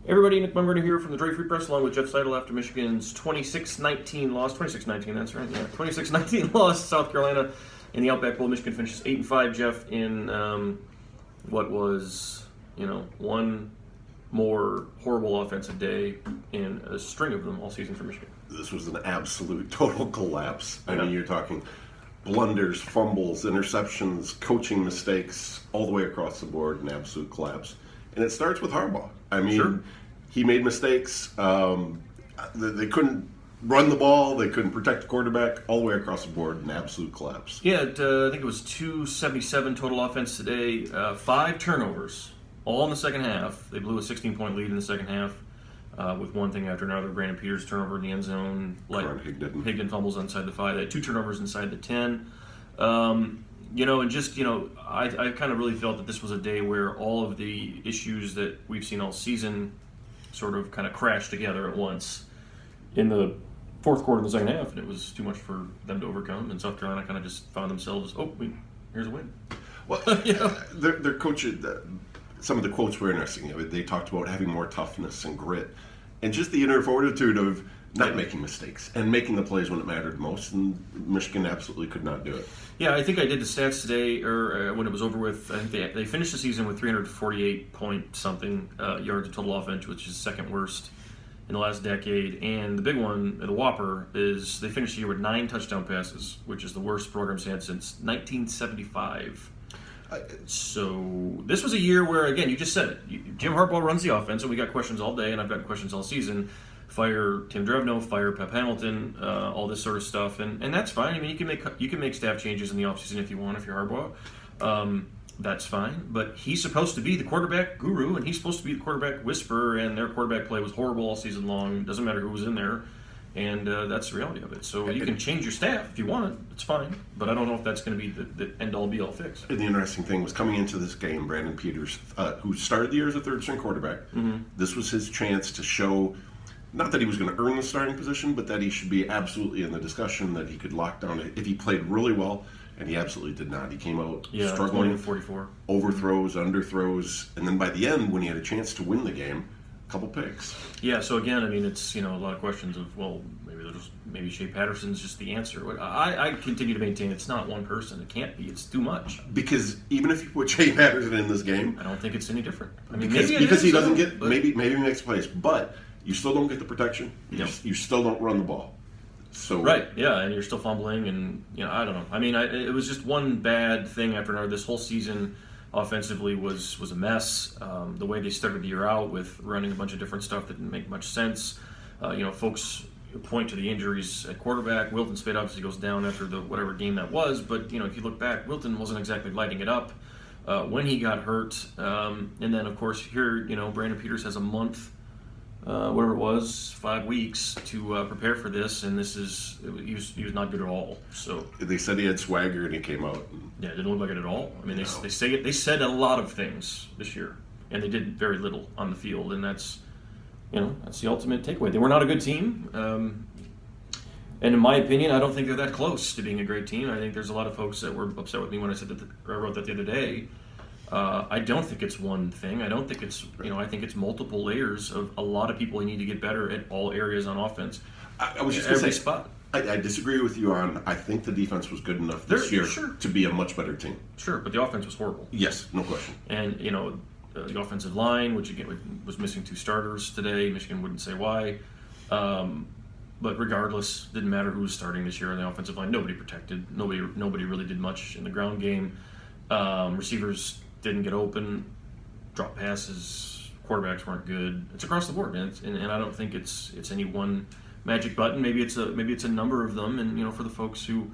Everybody, Nick Baumgardner here from the Dre Free Press, along with Jeff Seidel after Michigan's 26-19 loss. 26-19, that's right. Yeah, 26-19 loss to South Carolina in the Outback Bowl. Michigan finishes 8-5. Jeff, in what was, one more horrible offensive day in a string of them all season for Michigan. This was an absolute total collapse. I mean, you're talking blunders, fumbles, interceptions, coaching mistakes, all the way across the board, an absolute collapse. And it starts with Harbaugh. I mean, he made mistakes. They couldn't run the ball. They couldn't protect the quarterback. All the way across the board, an absolute collapse. Yeah, I think it was 277 total offense today. 5 turnovers, all in the second half. They blew a 16-point lead in the second half with one thing after another. Brandon Peters turnover in the end zone. Higdon fumbles inside the 5. They had 2 turnovers inside the 10. I kind of really felt that this was a day where all of the issues that we've seen all season sort of kind of crashed together at once in the fourth quarter of the second half, and it was too much for them to overcome, and South Carolina kind of just found themselves, here's a win. Well, their coach, some of the quotes were interesting. They talked about having more toughness and grit, and just the inner fortitude of not making mistakes and making the plays when it mattered most, and Michigan absolutely could not do it. Yeah, I think I did the stats today, or when it was over with. I think they finished the season with 348-point-something yards of total offense, which is second worst in the last decade. And the big one, the whopper, is they finished the year with 9 touchdown passes, which is the worst program's had since 1975. So this was a year where, again, you just said it. Jim Harbaugh runs the offense, and we got questions all day, and I've gotten questions all season. Fire Tim Drevno, fire Pep Hamilton, all this sort of stuff, and that's fine. I mean, you can make staff changes in the offseason if you want, if you're Harbaugh. That's fine. But he's supposed to be the quarterback guru, and he's supposed to be the quarterback whisperer, and their quarterback play was horrible all season long. Doesn't matter who was in there, and that's the reality of it. So you can change your staff if you want. It's fine. But I don't know if that's going to be the end-all, be-all fix. And the interesting thing was coming into this game, Brandon Peters, who started the year as a third-string quarterback, this was his chance to show – not that he was going to earn the starting position, but that he should be absolutely in the discussion, that he could lock down if he played really well, and he absolutely did not. He came out struggling, 44. Overthrows, underthrows, and then by the end, when he had a chance to win the game, a couple picks. Yeah, so again, I mean, it's a lot of questions of, maybe Shea Patterson's just the answer. I continue to maintain it's not one person. It can't be. It's too much. Because even if you put Shea Patterson in this game, I don't think it's any different. I mean, because he doesn't get maybe he makes plays, but you still don't get the protection. You still don't run the ball. So right, yeah, and you're still fumbling, and I don't know. I mean, it was just one bad thing after another. This whole season, offensively, was a mess. The way they started the year out with running a bunch of different stuff that didn't make much sense. Folks point to the injuries at quarterback. Wilton Spade obviously goes down after the whatever game that was, but if you look back, Wilton wasn't exactly lighting it up when he got hurt. And then, of course, here Brandon Peters has a month. Whatever it was, 5 weeks to prepare for this, and he was not good at all. So they said he had swagger, and he came out. Yeah, it didn't look like it at all. I mean, they said a lot of things this year, and they did very little on the field, and that's the ultimate takeaway. They were not a good team, and in my opinion, I don't think they're that close to being a great team. I think there's a lot of folks that were upset with me when I said that. I wrote that the other day. I don't think it's one thing. I don't think it's, I think it's multiple layers of a lot of people who need to get better at all areas on offense. I was just going to say, spot. I disagree with you on, I think the defense was good enough this year to be a much better team. Sure, but the offense was horrible. Yes, no question. And, the offensive line, which again was missing 2 starters today. Michigan wouldn't say why. But regardless, didn't matter who was starting this year on the offensive line. Nobody protected. Nobody really did much in the ground game. Receivers didn't get open, drop passes, quarterbacks weren't good. It's across the board, and I don't think it's any one magic button. Maybe it's a number of them. And for the folks who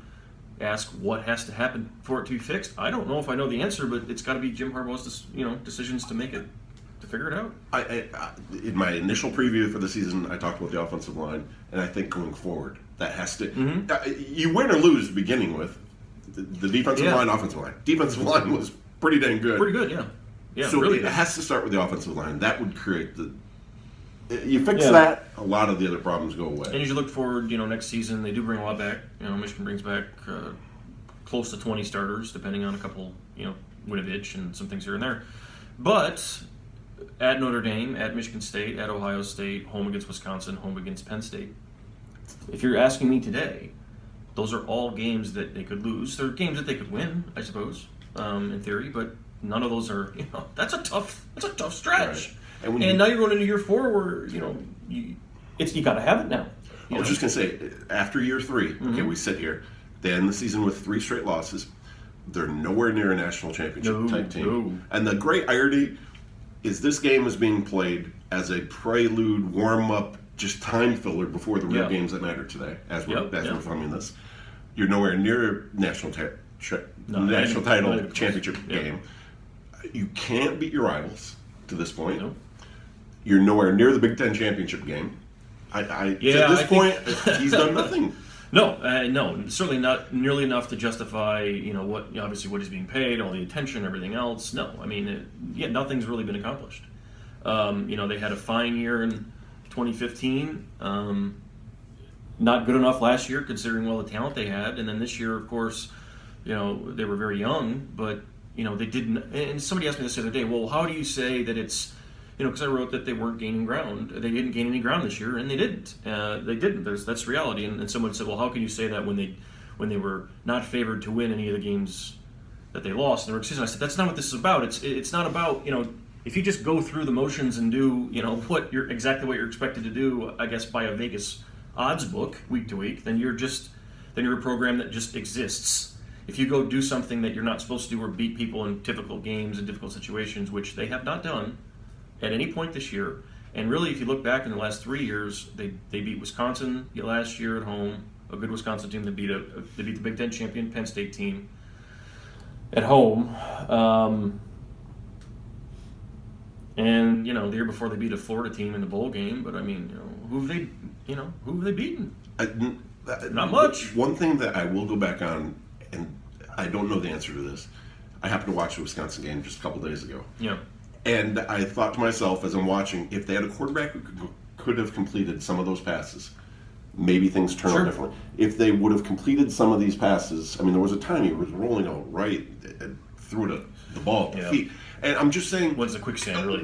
ask what has to happen for it to be fixed, I don't know if I know the answer, but it's got to be Jim Harbaugh's decisions to make it, to figure it out. I in my initial preview for the season, I talked about the offensive line, and I think going forward that has to you win or lose beginning with the defensive line, offensive line. Defensive line was pretty dang good. Pretty good, yeah. Yeah, so really it good. has to start with the offensive line. That would create you fix that, a lot of the other problems go away. And as you look forward, next season, they do bring a lot back. Michigan brings back close to 20 starters, depending on a couple, Winovich and some things here and there. But at Notre Dame, at Michigan State, at Ohio State, home against Wisconsin, home against Penn State. If you're asking me today, those are all games that they could lose. They're games that they could win, I suppose, in theory, but none of those are, that's a tough stretch. Right. And now you're going into year 4 where, you got to have it now. I was just going to say, after year 3, okay, we sit here, they end the season with 3 straight losses. They're nowhere near a national championship type team. No. And the great irony is this game is being played as a prelude, warm-up, just time filler before the real games that matter today, as we're filming this. You're nowhere near a national title championship game. You can't beat your rivals to this point. No. You're nowhere near the Big Ten championship game. At this point, he's done nothing. No, certainly not nearly enough to justify, what he's being paid, all the attention, everything else. No, I mean, nothing's really been accomplished. They had a fine year in 2015, not good enough last year considering all the talent they had, and then this year, of course, they were very young, but they didn't. And somebody asked me this the other day. Well, how do you say that it's because I wrote that they weren't gaining ground. They didn't gain any ground this year, and they didn't. They didn't. That's reality. And someone said, well, how can you say that when they were not favored to win any of the games that they lost in the regular season? I said, that's not what this is about. It's not about, if you just go through the motions and do, exactly what you're expected to do, I guess, by a Vegas odds book week to week, then you're a program that just exists. If you go do something that you're not supposed to do or beat people in difficult games and difficult situations, which they have not done at any point this year, and really if you look back in the last 3 years, they beat Wisconsin last year at home, a good Wisconsin team that beat the Big Ten champion Penn State team at home, and the year before they beat a Florida team in the bowl game. But I mean, who have they beaten? Not much. One thing that I will go back on, and I don't know the answer to this. I happened to watch the Wisconsin game just a couple days ago. Yeah. And I thought to myself as I'm watching, if they had a quarterback who could have completed some of those passes, maybe things turn out differently. If they would have completed some of these passes, I mean, there was a time he was rolling out right and threw the ball at the feet. And I'm just saying, what's a quicksand really?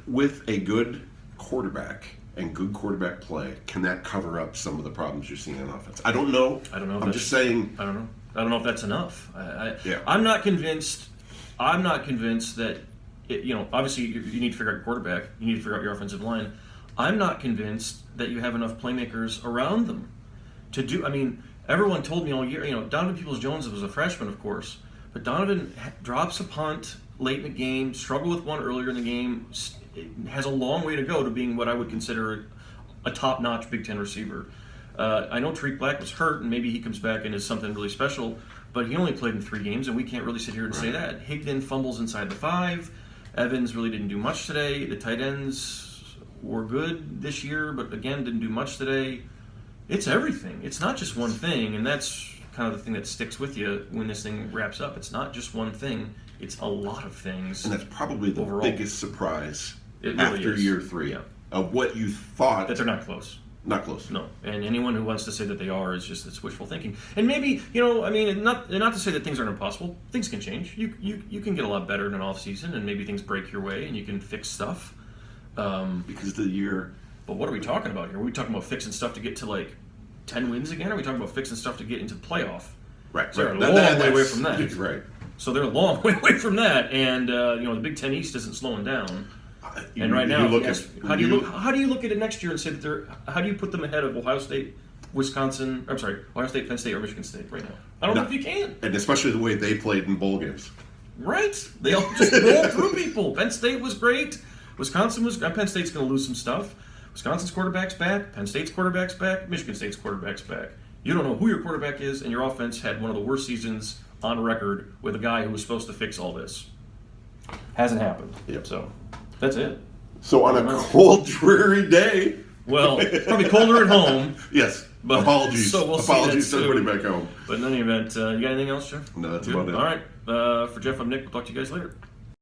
With a good quarterback and good quarterback play, can that cover up some of the problems you're seeing on offense? I don't know. I'm just saying. I don't know. I don't know if that's enough. I'm not convinced. I'm not convinced that. Obviously you need to figure out your quarterback. You need to figure out your offensive line. I'm not convinced that you have enough playmakers around them to do. I mean, everyone told me all year. Donovan Peoples-Jones was a freshman, of course, but Donovan drops a punt late in the game, struggled with one earlier in the game, has a long way to go to being what I would consider a top-notch Big Ten receiver. I know Tariq Black was hurt, and maybe he comes back and is something really special, but he only played in 3 games, and we can't really sit here and say that. Higdon fumbles inside the 5. Evans really didn't do much today. The tight ends were good this year, but again, didn't do much today. It's everything. It's not just one thing, and that's kind of the thing that sticks with you when this thing wraps up. It's not just one thing. It's a lot of things. And that's probably the biggest surprise after year 3 of what you thought. That they're not close. Not close. No. And anyone who wants to say that they are is just it's wishful thinking. And maybe, not to say that things aren't impossible. Things can change. You can get a lot better in an off season, and maybe things break your way and you can fix stuff. Because the year. But what are we talking about here? Are we talking about fixing stuff to get to 10 wins again? Or are we talking about fixing stuff to get into the playoff? Right. So they're a long way away from that. Right. So they're a long way away from that, and the Big Ten East isn't slowing down. And right now, how do you look at it next year and say that how do you put them ahead of Ohio State, Ohio State, Penn State, or Michigan State right now? I don't know if you can. And especially the way they played in bowl games. Right. They all just rolled through people. Penn State was great. Penn State's going to lose some stuff. Wisconsin's quarterback's back. Penn State's quarterback's back. Michigan State's quarterback's back. You don't know who your quarterback is, and your offense had one of the worst seasons on record with a guy who was supposed to fix all this. Hasn't happened. Yep. So that's it. So on a cold, dreary day. Well, probably colder at home. Yes. But apologies. So we'll apologies to everybody back home. But in any event, you got anything else, Jeff? No, that's about it. All right. For Jeff, I'm Nick. We'll talk to you guys later.